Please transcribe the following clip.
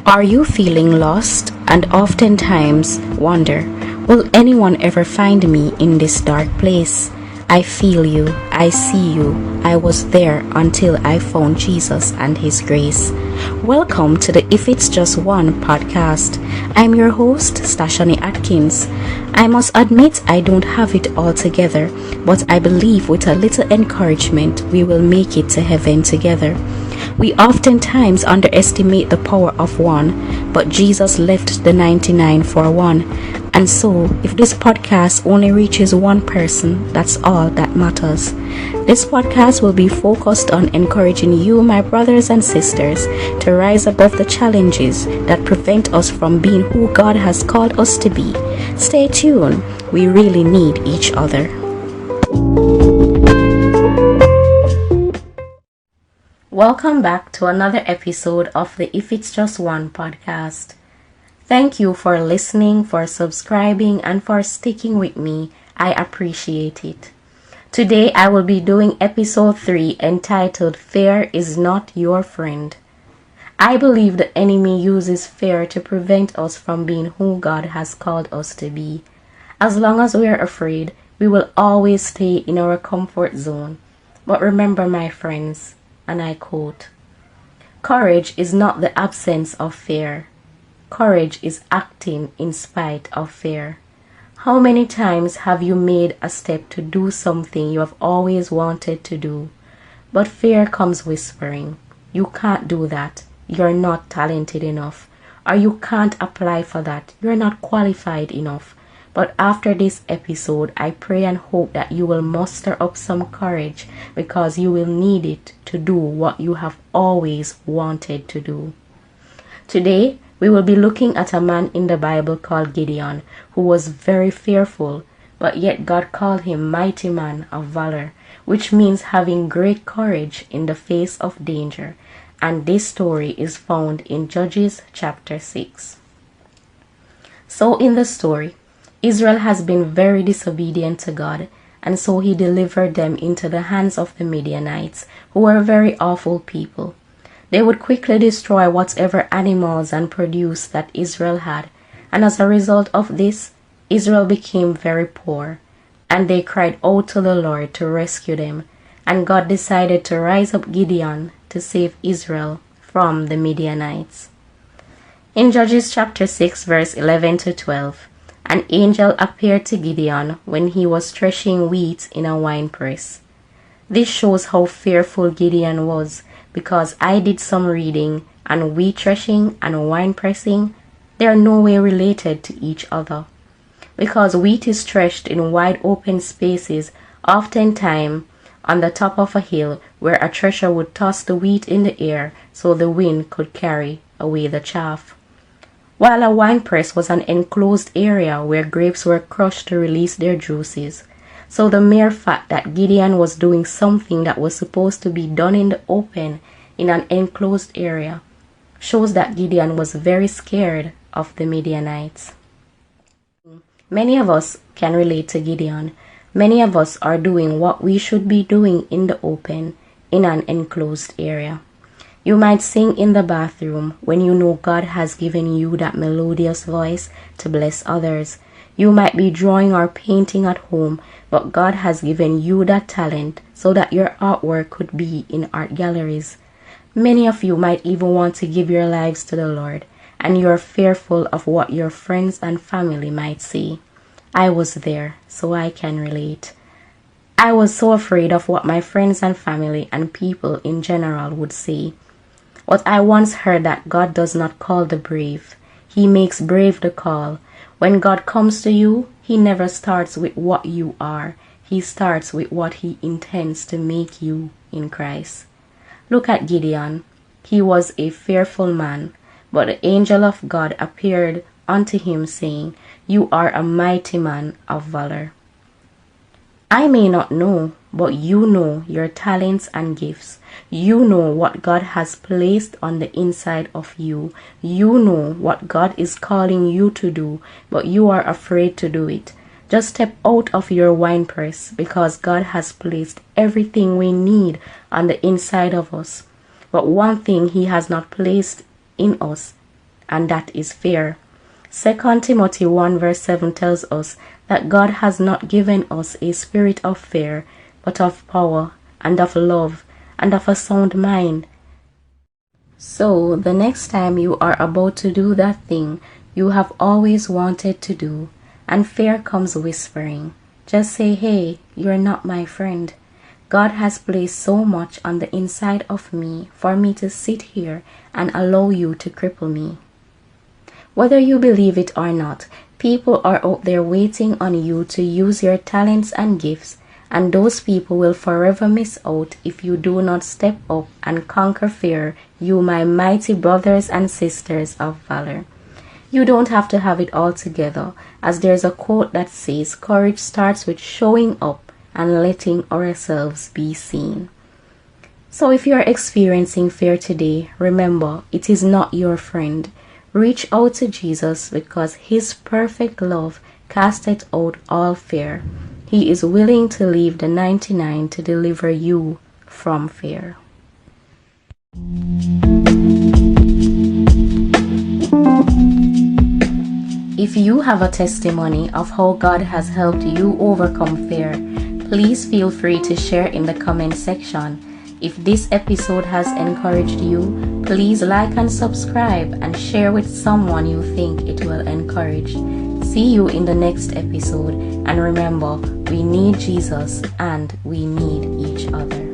Are you feeling lost and oftentimes wonder, will anyone ever find me in this dark place? I feel you, I see you, I was there until I found Jesus and His grace. Welcome to the If It's Just One podcast. I'm your host, Stashani Atkins. I must admit I don't have it all together, but I believe with a little encouragement we will make it to heaven together. We oftentimes underestimate the power of one, but Jesus left the 99 for one. And so, if this podcast only reaches one person, that's all that matters. This podcast will be focused on encouraging you, my brothers and sisters, to rise above the challenges that prevent us from being who God has called us to be. Stay tuned. We really need each other. Welcome back to another episode of the If It's Just One podcast. Thank you for listening, for subscribing, and for sticking with me. I appreciate it. Today I will be doing episode 3 entitled Fear is Not Your Friend. I believe the enemy uses fear to prevent us from being who God has called us to be. As long as we are afraid, we will always stay in our comfort zone. But remember, my friends, and I quote, "Courage is not the absence of fear. Courage is acting in spite of fear." How many times have you made a step to do something you have always wanted to do, but fear comes whispering, "You can't do that. You're not talented enough," or "You can't apply for that. You're not qualified enough." But after this episode, I pray and hope that you will muster up some courage, because you will need it to do what you have always wanted to do. Today, we will be looking at a man in the Bible called Gideon, who was very fearful, but yet God called him mighty man of valor, which means having great courage in the face of danger. And this story is found in Judges chapter 6. So in the story, Israel has been very disobedient to God, and so He delivered them into the hands of the Midianites, who were very awful people. They would quickly destroy whatever animals and produce that Israel had, and as a result of this, Israel became very poor, and they cried out to the Lord to rescue them, and God decided to rise up Gideon to save Israel from the Midianites. In Judges chapter 6 verse 11 to 12, an angel appeared to Gideon when he was threshing wheat in a winepress. This shows how fearful Gideon was, because I did some reading, and wheat threshing and wine pressing, they are no way related to each other. Because wheat is threshed in wide open spaces, oftentimes on the top of a hill, where a thresher would toss the wheat in the air so the wind could carry away the chaff. While a wine press was an enclosed area where grapes were crushed to release their juices. So the mere fact that Gideon was doing something that was supposed to be done in the open, in an enclosed area, shows that Gideon was very scared of the Midianites. Many of us can relate to Gideon. Many of us are doing what we should be doing in the open, in an enclosed area. You might sing in the bathroom when you know God has given you that melodious voice to bless others. You might be drawing or painting at home, but God has given you that talent so that your artwork could be in art galleries. Many of you might even want to give your lives to the Lord, and you are fearful of what your friends and family might say. I was there, so I can relate. I was so afraid of what my friends and family and people in general would say. But I once heard that God does not call the brave. He makes brave the call. When God comes to you, He never starts with what you are. He starts with what He intends to make you in Christ. Look at Gideon. He was a fearful man, but the angel of God appeared unto him, saying, "You are a mighty man of valor." I may not know, but you know your talents and gifts. You know what God has placed on the inside of you. You know what God is calling you to do, but you are afraid to do it. Just step out of your wine press, because God has placed everything we need on the inside of us. But one thing He has not placed in us and that is fear. 2 Timothy 1 verse 7 tells us that God has not given us a spirit of fear, but of power, and of love, and of a sound mind. So, the next time you are about to do that thing you have always wanted to do, and fear comes whispering, just say, hey, you're not my friend. God has placed so much on the inside of me for me to sit here and allow you to cripple me. Whether you believe it or not, people are out there waiting on you to use your talents and gifts, and those people will forever miss out if you do not step up and conquer fear, you my mighty brothers and sisters of valor. You don't have to have it all together, as there's a quote that says, courage starts with showing up and letting ourselves be seen. So if you're experiencing fear today, remember, it is not your friend. Reach out to Jesus because his perfect love casteth out all fear. He is willing to leave the 99 to deliver you from fear. If you have a testimony of how God has helped you overcome fear, please feel free to share in the comment section. If this episode has encouraged you, please like and subscribe and share with someone you think it will encourage. See you in the next episode, and remember, we need Jesus and we need each other.